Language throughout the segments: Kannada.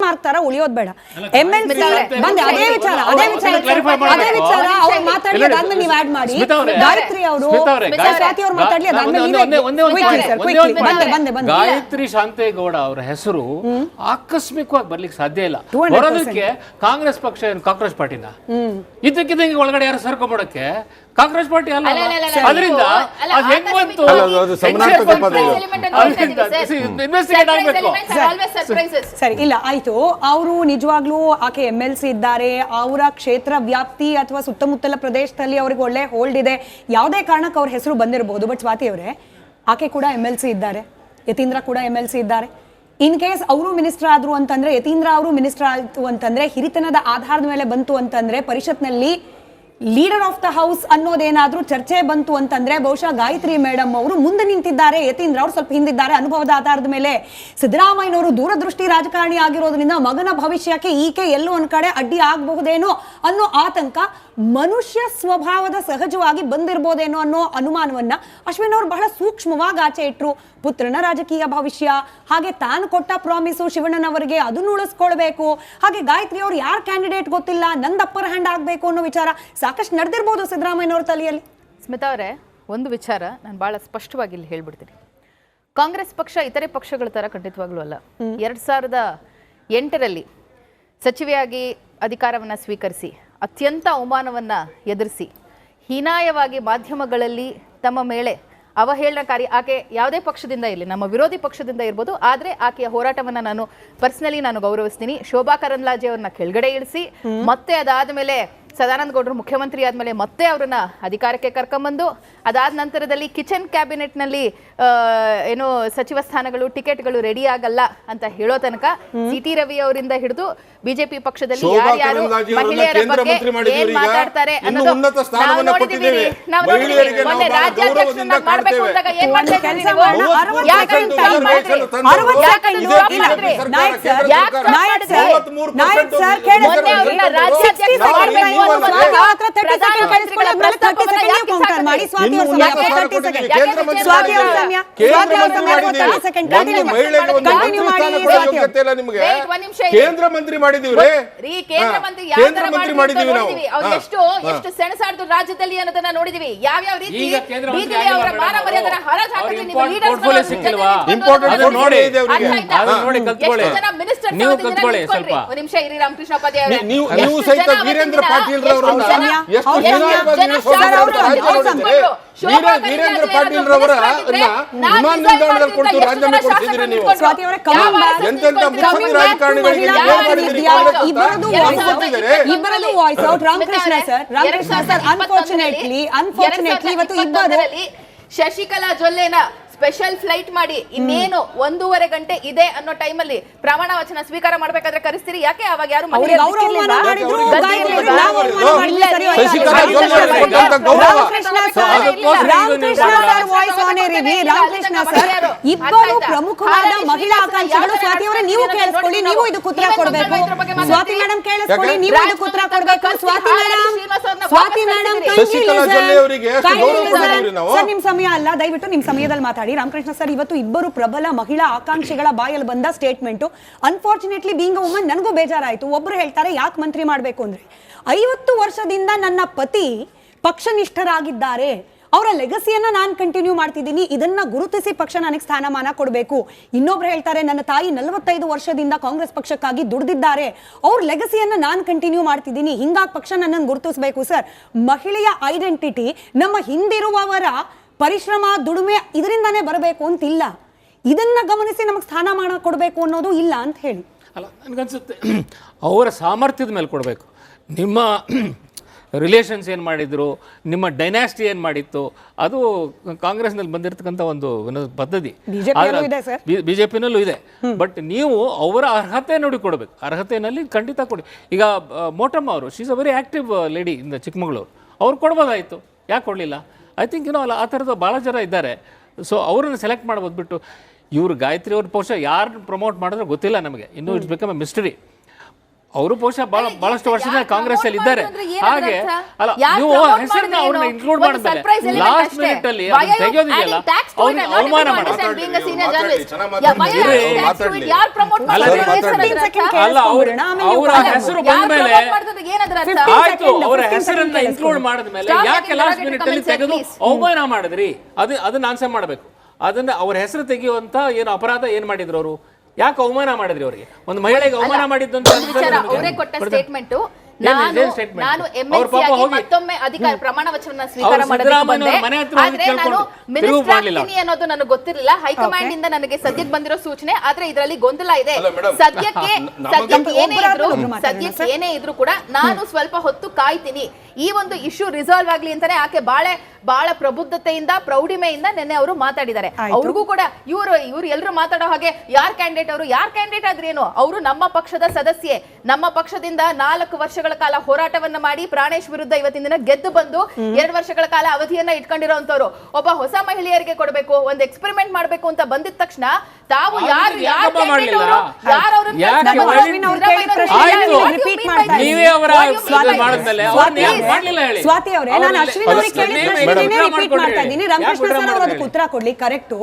ಮಾರ್ಕ್ ತರ ಉಳಿಯೋದ್ ಬೇಡ. MLC ಬಂದೆ ಅದೇ ವಿಚಾರ ಅವ್ರು ಮಾತಾಡಿ ಅದಾದ್ಮೇಲೆ ನೀವು ಆಡ್ ಮಾಡಿ. ಗಾಯತ್ರಿ ಅವರು ಸ್ವಾತಿ ಅವರು ಮಾತಾಡ್ಲಿ ಅದಾದ್ಮೇಲೆ ಗಾಯತ್ರಿ ಶಾಂತೇಗೌಡ ಅವರ ಹೆಸರು ಆಕಸ್ಮಿಕವಾಗಿ ಬರ್ಲಿಕ್ಕೆ ಸಾಧ್ಯ ಇಲ್ಲ. ಬರೋದಕ್ಕೆ ಕಾಂಗ್ರೆಸ್ ಪಕ್ಷ ಏನು ಕಾಕ್ರೋಚ್ ಪಾರ್ಟಿನ ಇದಕ್ಕಿದ್ದಂಗೆ ಒಳಗಡೆ ಯಾರು ಸರ್ಕೊಂಡ್ಬಿಡಕ್ಕೆ ಕಾಂಗ್ರೆಸ್ ಪಾರ್ಟಿ ಅಲ್ಲ. ಅದರಿಂದ ಸರಿ ಇಲ್ಲ ಆಯ್ತು. ಅವರು ನಿಜವಾಗ್ಲೂ ಆಕೆ MLC ಇದ್ದಾರೆ, ಅವರ ಕ್ಷೇತ್ರ ವ್ಯಾಪ್ತಿ ಅಥವಾ ಸುತ್ತಮುತ್ತಲ ಪ್ರದೇಶದಲ್ಲಿ ಅವ್ರಿಗೆ ಒಳ್ಳೆ ಹೋಲ್ಡ್ ಇದೆ, ಯಾವುದೇ ಕಾರಣಕ್ಕೆ ಅವ್ರ ಹೆಸರು ಬಂದಿರಬಹುದು. ಬಟ್ ಸ್ವಾತಿ ಅವರೇ, ಆಕೆ ಕೂಡ MLC ಇದ್ದಾರೆ, ಯತೀಂದ್ರ ಕೂಡ MLC ಇದ್ದಾರೆ. ಇನ್ ಕೇಸ್ ಅವರು ಮಿನಿಸ್ಟರ್ ಆದ್ರು ಅಂತಂದ್ರೆ, ಯತೀಂದ್ರ ಅವರು ಮಿನಿಸ್ಟರ್ ಆಯ್ತು ಅಂತಂದ್ರೆ, ಹಿರಿತನದ ಆಧಾರದ ಮೇಲೆ ಬಂತು ಅಂತಂದ್ರೆ, ಪರಿಷತ್ನಲ್ಲಿ ಲೀಡರ್ ಆಫ್ ದ ಹೌಸ್ ಅನ್ನೋದೇನಾದ್ರೂ ಚರ್ಚೆ ಬಂತು ಅಂತಂದ್ರೆ ಬಹುಶಃ ಗಾಯತ್ರಿ ಮೇಡಮ್ ಅವರು ಮುಂದೆ ನಿಂತಿದ್ದಾರೆ, ಯತೀಂದ್ರ ಅವರು ಸ್ವಲ್ಪ ಹಿಂದಿದ್ದಾರೆ. ಅನುಭವದ ಆಧಾರದ ಮೇಲೆ ಸಿದ್ದರಾಮಯ್ಯನವರು ದೂರದೃಷ್ಟಿ ರಾಜಕಾರಣಿ ಆಗಿರೋದ್ರಿಂದ ಮಗನ ಭವಿಷ್ಯಕ್ಕೆ ಈಕೆ ಎಲ್ಲೋ ಒಂದ್ ಕಡೆ ಅಡ್ಡಿ ಆಗಬಹುದೇನೋ ಅನ್ನೋ ಆತಂಕ, ಮನುಷ್ಯ ಸ್ವಭಾವದ ಸಹಜವಾಗಿ ಬಂದಿರಬಹುದೇನೋ ಅನ್ನೋ ಅನುಮಾನವನ್ನ ಅಶ್ವಿನ್ ಅವರು ಬಹಳ ಸೂಕ್ಷ್ಮವಾಗಿ ಆಚೆ ಇಟ್ರು. ಪುತ್ರನ ರಾಜಕೀಯ ಭವಿಷ್ಯ, ಹಾಗೆ ತಾನು ಕೊಟ್ಟ ಪ್ರಾಮಿಸು ಶಿವಣ್ಣನವರಿಗೆ ಅದನ್ನು ಉಳಿಸ್ಕೊಳ್ಬೇಕು, ಹಾಗೆ ಗಾಯತ್ರಿ ಅವರು ಯಾರ್ ಕ್ಯಾಂಡಿಡೇಟ್ ಗೊತ್ತಿಲ್ಲ, ನಂದು ಅಪ್ಪರ್ ಹ್ಯಾಂಡ್ ಆಗ್ಬೇಕು ಅನ್ನೋ ವಿಚಾರ ಸಾಕಷ್ಟು ನಡೆದಿರ್ಬೋದು ಸಿದ್ದರಾಮಯ್ಯನವ್ರ ತಲೆಯಲ್ಲಿ. ಸ್ಮಿತಾ ಅವರೇ, ಒಂದು ವಿಚಾರ ನಾನು ಬಹಳ ಸ್ಪಷ್ಟವಾಗಿ ಇಲ್ಲಿ ಹೇಳ್ಬಿಡ್ತೀನಿ. ಕಾಂಗ್ರೆಸ್ ಪಕ್ಷ ಇತರೆ ಪಕ್ಷಗಳ ತರ ಖಂಡಿತವಾಗ್ಲೂ ಅಲ್ಲ. 2008ರಲ್ಲಿ ಸಚಿವೆಯಾಗಿ ಅಧಿಕಾರವನ್ನ ಸ್ವೀಕರಿಸಿ ಅತ್ಯಂತ ಅವಮಾನವನ್ನ ಎದುರಿಸಿ ಹೀನಾಯವಾಗಿ ಮಾಧ್ಯಮಗಳಲ್ಲಿ ತಮ್ಮ ಮೇಲೆ ಅವಹೇಳನಕಾರಿ, ಆಕೆ ಯಾವುದೇ ಪಕ್ಷದಿಂದ ಇರಲಿ, ನಮ್ಮ ವಿರೋಧಿ ಪಕ್ಷದಿಂದ ಇರ್ಬೋದು, ಆದರೆ ಆಕೆಯ ಹೋರಾಟವನ್ನ ನಾನು ಪರ್ಸನಲಿ ಗೌರವಿಸ್ತೀನಿ. ಶೋಭಾ ಕರಂದ್ಲಾಜೆ ಅವ್ರನ್ನ ಕೆಳಗಡೆ ಇಳಿಸಿ ಮತ್ತೆ ಅದಾದ ಮೇಲೆ ಸದಾನಂದ ಗೌಡರು ಮುಖ್ಯಮಂತ್ರಿ ಆದ್ಮೇಲೆ ಮತ್ತೆ ಅವರನ್ನ ಅಧಿಕಾರಕ್ಕೆ ಕರ್ಕೊಂಬಂದು ಅದಾದ ನಂತರದಲ್ಲಿ ಕಿಚನ್ ಕ್ಯಾಬಿನೆಟ್ನಲ್ಲಿ ಏನು ಸಚಿವ ಸ್ಥಾನಗಳು ಟಿಕೆಟ್ಗಳು ರೆಡಿ ಆಗಲ್ಲ ಅಂತ ಹೇಳೋ ತನಕ ಸಿಟಿ ರವಿ ಅವರಿಂದ ಹಿಡಿದು ಬಿಜೆಪಿ ಪಕ್ಷದಲ್ಲಿ ಯಾರ್ಯಾರು ಮಹಿಳೆಯರ ಬಗ್ಗೆ ಏನ್ ಮಾತಾಡ್ತಾರೆ ಮಾಡ್ಬೇಕು ಅಂದಾಗ ಏನ್ ಕೇಂದ್ರ ಮಂತ್ರಿ ಮಾಡಿದೀವ್ರಿ, ಕೇಂದ್ರ ಮಂತ್ರಿ ಮಾಡಿದೀವಿ ನಾವು. ಎಷ್ಟು ಸೆಣಸಾಡ್ದು ರಾಜ್ಯದಲ್ಲಿ ಅನ್ನೋದನ್ನ ನೋಡಿದೀವಿ. ಯಾವ್ಯಾವ ರೀತಿ ಅವರ ಮಾನ ಮರ್ಯಾದೆನ ಹರಾಜು ಹಾಕಿದ್ರೆ ನೀವು ಲೀಡರ್ಸ್ ನಿಮಿಷ ಇರಿ ರಾಮಕೃಷ್ಣ ಉಪಾಧ್ಯಾಯ ನೀವು ಸಹಿತ ವೀರೇಂದ್ರ ಪಾಟೀಲ್ ರವರನ್ನ ಎಷ್ಟು ವೀರೇಂದ್ರ ಪಾಟೀಲ್ ರವರ ವಿಮಾನ ನಿಲ್ದಾಣದಲ್ಲಿ ಕೊಟ್ಟು ರಾಜೀನಾಮೆ ಕೊಡ್ತಿದ್ರಿ ನೀವು. ಎಂತೆಂತ ಮುಖ್ಯಮಂತ್ರಿ ರಾಜಕಾರಣಿಗಳಿಗೆ ಅನ್ಫಾರ್ಚುನೇಟ್ಲಿ ಇವತ್ತು ಶಶಿಕಲಾ ಜೊಲ್ಲೆನ ಸ್ಪೆಷಲ್ ಫ್ಲೈಟ್ ಮಾಡಿ ಇನ್ನೇನು 1.5 ಗಂಟೆ ಇದೆ ಅನ್ನೋ ಟೈಮಲ್ಲಿ ಪ್ರಮಾಣ ವಚನ ಸ್ವೀಕಾರ ಮಾಡ್ಬೇಕಾದ್ರೆ ಕರೆಸ್ತೀರಿ. ಯಾಕೆ ಅವಾಗ ಯಾರು ಇಬ್ಬರು ಪ್ರಮುಖವಾದ ಮಹಿಳಾ ಆಕಾಂಕ್ಷಿಗಳು. ಸ್ವಾತಿ ಅವರೇ, ನೀವು ಕೇಳಿಸ್ಕೊಳ್ಳಿ, ನೀವು ಇದಕ್ಕೆ ಉತ್ತರ ಕೊಡಬೇಕು. ಸ್ವಾತಿ ಮೇಡಮ್ ಕೇಳಿಸ್ಕೊಳ್ಳಿ, ನೀವು ಇದಕ್ಕೆ ಉತ್ತರ ಕೊಡಬೇಕು. ಸ್ವಾತಿ ಮೇಡಮ್ ಸರ್, ನಿಮ್ ಸಮಯ ಅಲ್ಲ, ದಯವಿಟ್ಟು ನಿಮ್ ಸಮಯದಲ್ಲಿ ಮಾತಾಡಿ. ರಾಮಕೃಷ್ಣ ಸರ್, ಇವತ್ತು ಇಬ್ಬರು ಪ್ರಬಲ ಮಹಿಳಾ ಆಕಾಂಕ್ಷಿಗಳ ಬಾಯಲ್ಲಿ ಬಂದ statement. Unfortunately being a woman ನನಗೂ ಬೇಜಾರಾಯ್ತು. ಒಬ್ರು ಹೇಳ್ತಾರೆ ಯಾಕೆ ಮಂತ್ರಿ ಮಾಡ್ಬೇಕು ಅಂದ್ರೆ, 50 ವರ್ಷದಿಂದ ನನ್ನ ಪತಿ ಪಕ್ಷನಿಷ್ಠರಾಗಿದ್ದಾರೆ, ಅವರ ಲೆಗಸಿಯನ್ನ ನಾನು ಕಂಟಿನ್ಯೂ ಮಾಡ್ತಿದ್ದೀನಿ, ಇದನ್ನ ಗುರುತಿಸಿ ಪಕ್ಷ ನನಗೆ ಸ್ಥಾನಮಾನ ಕೊಡಬೇಕು. ಇನ್ನೊಬ್ರು ಹೇಳ್ತಾರೆ ನನ್ನ ತಾಯಿ 45 ವರ್ಷದಿಂದ ಕಾಂಗ್ರೆಸ್ ಪಕ್ಷಕ್ಕಾಗಿ ದುಡಿದಿದ್ದಾರೆ, ಅವ್ರ ಲೆಗಸಿಯನ್ನ ನಾನು ಕಂಟಿನ್ಯೂ ಮಾಡ್ತಿದ್ದೀನಿ, ಹಿಂಗಾಗಿ ಪಕ್ಷ ನನ್ನನ್ನು ಗುರುತಿಸಬೇಕು. ಸರ್, ಮಹಿಳೆಯ ಐಡೆಂಟಿಟಿ ನಮ್ಮ ಹಿಂದಿರುವವರ ಪರಿಶ್ರಮ ದುಡಿಮೆ ಇದರಿಂದಾನೇ ಬರಬೇಕು ಅಂತಿಲ್ಲ. ಇದನ್ನ ಗಮನಿಸಿ ನಮಗೆ ಸ್ಥಾನಮಾನ ಕೊಡಬೇಕು ಅನ್ನೋದು ಇಲ್ಲ ಅಂತ ಹೇಳಿ ಅಲ್ಲ, ನನಗನ್ಸುತ್ತೆ ಅವರ ಸಾಮರ್ಥ್ಯದ ಮೇಲೆ ಕೊಡಬೇಕು. ನಿಮ್ಮ ರಿಲೇಷನ್ಸ್ ಏನು ಮಾಡಿದ್ರು, ನಿಮ್ಮ ಡೈನಾಸ್ಟಿ ಏನು ಮಾಡಿತ್ತು, ಅದು ಕಾಂಗ್ರೆಸ್ನಲ್ಲಿ ಬಂದಿರತಕ್ಕಂಥ ಒಂದು ಪದ್ಧತಿ, ಬಿಜೆಪಿನಲ್ಲೂ ಇದೆ. ಬಟ್ ನೀವು ಅವರ ಅರ್ಹತೆ ನೋಡಿ ಕೊಡಬೇಕು. ಅರ್ಹತೆಯಲ್ಲಿ ಖಂಡಿತ ಕೊಡಿ. ಈಗ ಮೋಟಮ್ಮ ಅವರು, she is a very active lady ಇಂದ ಚಿಕ್ಕಮಗಳೂರು, ಅವ್ರು ಕೊಡ್ಬೋದಾಯಿತು, ಯಾಕೆ ಕೊಡಲಿಲ್ಲ? ಐ ಥಿಂಕ್ ಆ ಥರದ ಭಾಳ ಜನ ಇದ್ದಾರೆ. ಸೊ ಅವರನ್ನು ಸೆಲೆಕ್ಟ್ ಮಾಡ್ಬೋದು ಬಿಟ್ಟು ಇವರು ಗಾಯತ್ರಿ ಅವ್ರ ಬಹುಶಃ ಯಾರು ಪ್ರಮೋಟ್ ಮಾಡಿದ್ರೆ ಗೊತ್ತಿಲ್ಲ ನಮಗೆ, ಇನ್ನೂ ಇಟ್ಸ್ ಬಿಕಮ್ ಎ ಮಿಸ್ಟರಿ. ಅವರು ಬಹುಶಃ ಬಹಳಷ್ಟು ವರ್ಷದಿಂದ ಕಾಂಗ್ರೆಸ್ ಅಲ್ಲಿ ಇದ್ದಾರೆ. ಹಾಗೆ ಅಲ್ಲ, ನೀವು ಹೆಸರನ್ನ ಅವ್ರನ್ನ ಇನ್ಕ್ಲೂಡ್ ಮಾಡಿದ್ಮೇಲೆ ಲಾಸ್ಟ್ ಮಿನಿಟ್ ಅಲ್ಲಿ ಅದನ್ನ ತೆಗೆಯೋದಿದೆಯಲ್ಲ, ಅವ್ರನ್ನ ಅವಮಾನ ಮಾಡೋದು. ಅಲ್ಲ, ಅವರ ಹೆಸರು ಬಂದ್ಮೇಲೆ ಆಯ್ತು, ಅವರ ಹೆಸರನ್ನ ಇನ್ಕ್ಲೂಡ್ ಮಾಡಿದ್ಮೇಲೆ ಯಾಕೆ ಲಾಸ್ಟ್ ಮಿನಿಟ್ ಅಲ್ಲಿ ತೆಗೆದು ಅವಮಾನ ಮಾಡಿದ್ರಿ? ಅದನ್ನ ಆನ್ಸರ್ ಮಾಡಬೇಕು. ಅದನ್ನ ಅವ್ರ ಹೆಸರು ತೆಗೆಯುವಂತ ಏನು ಅಪರಾಧ ಏನ್ ಮಾಡಿದ್ರು ಅವರು? ಯಾಕೆ ಅವಮಾನ ಮಾಡಿದ್ರಿ ಅವರಿಗೆ? ಒಂದು ಮಹಿಳೆಗೆ ಅವಮಾನ ಮಾಡಿದ್ದು ಅಂತ ಅವರೇ ಕೊಟ್ಟ ಸ್ಟೇಟ್ಮೆಂಟ್. ನಾನು MLC ಆಗಿ ಮತ್ತೊಮ್ಮೆ ಅಧಿಕಾರ ಪ್ರಮಾಣ ವಚನ ಸ್ವೀಕಾರ ಮಾಡೋದಕ್ಕೆ ಬಂದೆ. ಆದ್ರೆ ನಾನು ಮಿನಿಸ್ಟರ್ ಆಗ್ತೀನಿ ಅನ್ನೋದು ನನಗೆ ಗೊತ್ತಿರಲಿಲ್ಲ. ಹೈಕಮಾಂಡ್ ಇಂದ ನನಗೆ ಸದ್ಯಕ್ಕೆ ಬಂದಿರೋ ಸೂಚನೆ. ಆದ್ರೆ ಇದರಲ್ಲಿ ಗೊಂದಲ ಇದೆ. ಸದ್ಯಕ್ಕೆ ಏನೇ ಇದ್ರು ಕೂಡ ನಾನು ಸ್ವಲ್ಪ ಹೊತ್ತು ಕಾಯ್ತೀನಿ. ಈ ಒಂದು ಇಶ್ಯೂ ರಿಸಾಲ್ವ್ ಆಗ್ಲಿ ಅಂತಾನೆ ಆಕೆ ಬಹಳ ಪ್ರಬುದ್ಧತೆಯಿಂದ ಪ್ರೌಢಿಮೆಯಿಂದ ನಿನ್ನೆ ಅವರು ಮಾತಾಡಿದ್ದಾರೆ. ಅವ್ರಿಗೂ ಕೂಡ ಇವ್ರು ಎಲ್ಲರೂ ಮಾತಾಡೋ ಹಾಗೆ ಯಾರ್ ಕ್ಯಾಂಡಿಡೇಟ್ ಆದ್ರೇನು, ಅವರು ನಮ್ಮ ಪಕ್ಷದ ಸದಸ್ಯೆ. ನಮ್ಮ ಪಕ್ಷದಿಂದ 4 ವರ್ಷಗಳ ಕಾಲ ಹೋರಾಟವನ್ನ ಮಾಡಿ ಪ್ರಾಣೇಶ್ ವಿರುದ್ಧ ಇವತ್ತಿನ ದಿನ ಗೆದ್ದು ಬಂದು 2 ವರ್ಷಗಳ ಕಾಲ ಅವಧಿಯನ್ನ ಇಟ್ಕೊಂಡಿರೋಂಥವ್ರು. ಒಬ್ಬ ಹೊಸ ಮಹಿಳೆಯರಿಗೆ ಕೊಡಬೇಕು, ಒಂದು ಎಕ್ಸ್ಪೆರಿಮೆಂಟ್ ಮಾಡ್ಬೇಕು ಅಂತ ಬಂದಿದ ತಕ್ಷಣ ತಾವು ಸ್ವಾತಿ ಅವರೇ, ನಾನು ಅಶ್ವಿನ್ ಅವರಿಗೆ ಕೇಳಿದ ಪ್ರಶ್ನೆನೇ ರಿಪೀಟ್ ಮಾಡ್ತಾ ಇದ್ದೀನಿ. ರಾಮಕೃಷ್ಣ ಸರ್ ಅವರು ಅದಕ್ಕೆ ಉತ್ತರ ಕೊಡ್ಲಿ. ಕರೆಕ್ಟು,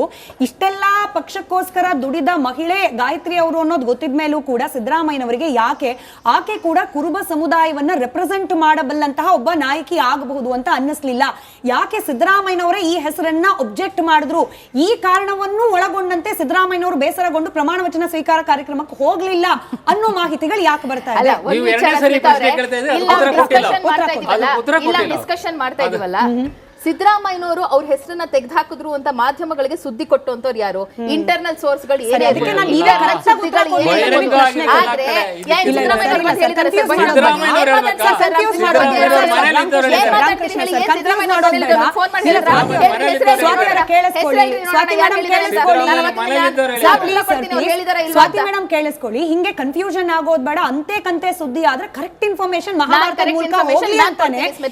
ಇಷ್ಟೆಲ್ಲಾ ಪಕ್ಷಕ್ಕೋಸ್ಕರ ದುಡಿದ ಮಹಿಳೆ ಗಾಯತ್ರಿ ಅವರು ಅನ್ನೋದು ಗೊತ್ತಿದ ಮೇಲೂ ಕೂಡ ಸಿದ್ದರಾಮಯ್ಯನವರಿಗೆ ಯಾಕೆ ಆಕೆ ಕೂಡ ಕುರುಬ ಸಮುದಾಯವನ್ನ ರೆಪ್ರೆಸೆಂಟ್ ಮಾಡಬಲ್ಲಂತಹ ಒಬ್ಬ ನಾಯಕಿ ಆಗಬಹುದು ಅಂತ ಅನ್ನಿಸ್ಲಿಲ್ಲ? ಯಾಕೆ ಸಿದ್ದರಾಮಯ್ಯನವರೇ ಈ ಹೆಸರನ್ನ ಒಬ್ಜೆಕ್ಟ್ ಮಾಡಿದ್ರು? ಈ ಕಾರಣವನ್ನು ಒಳಗೊಂಡಂತೆ ಸಿದ್ದರಾಮಯ್ಯನವರು ಬೇಸರಗೊಂಡು ಪ್ರಮಾಣ ವಚನ ಸ್ವೀಕಾರ ಕಾರ್ಯಕ್ರಮಕ್ಕೆ ಹೋಗ್ಲಿಲ್ಲ ಅನ್ನೋ ಮಾಹಿತಿಗಳು ಯಾಕೆ ಬರ್ತಾ ಇದೆ? ಡಿಸ್ಕಷನ್ ಮಾಡ್ತಾ ಇದೀವಲ್ಲ, ಸಿದ್ದರಾಮಯ್ಯನವರು ಅವ್ರ ಹೆಸರನ್ನ ತೆಗೆದುಹಾಕಿದ್ರು ಅಂತ ಮಾಧ್ಯಮಗಳಿಗೆ ಸುದ್ದಿ ಕೊಟ್ಟಂತವ್ರು ಯಾರು? ಇಂಟರ್ನಲ್ ಸೋರ್ಸ್ ಗಳು ಸ್ವಾತಿ ಮೇಡಮ್ ಕೇಳಿಸ್ಕೊಳ್ಳಿ. ಹಿಂಗೆ ಕನ್ಫ್ಯೂಷನ್ ಆಗೋದ್ ಬೇಡ. ಅಂತೆ ಕಂತೆ ಸುದ್ದಿ ಆದ್ರೆ ಕರೆಕ್ಟ್ ಇನ್ಫಾರ್ಮೇಶನ್ ಮಹಾಭಾರತ ಮೂಲಕ ಹೋಗ್ಲಿ ಅಂತಾನೆ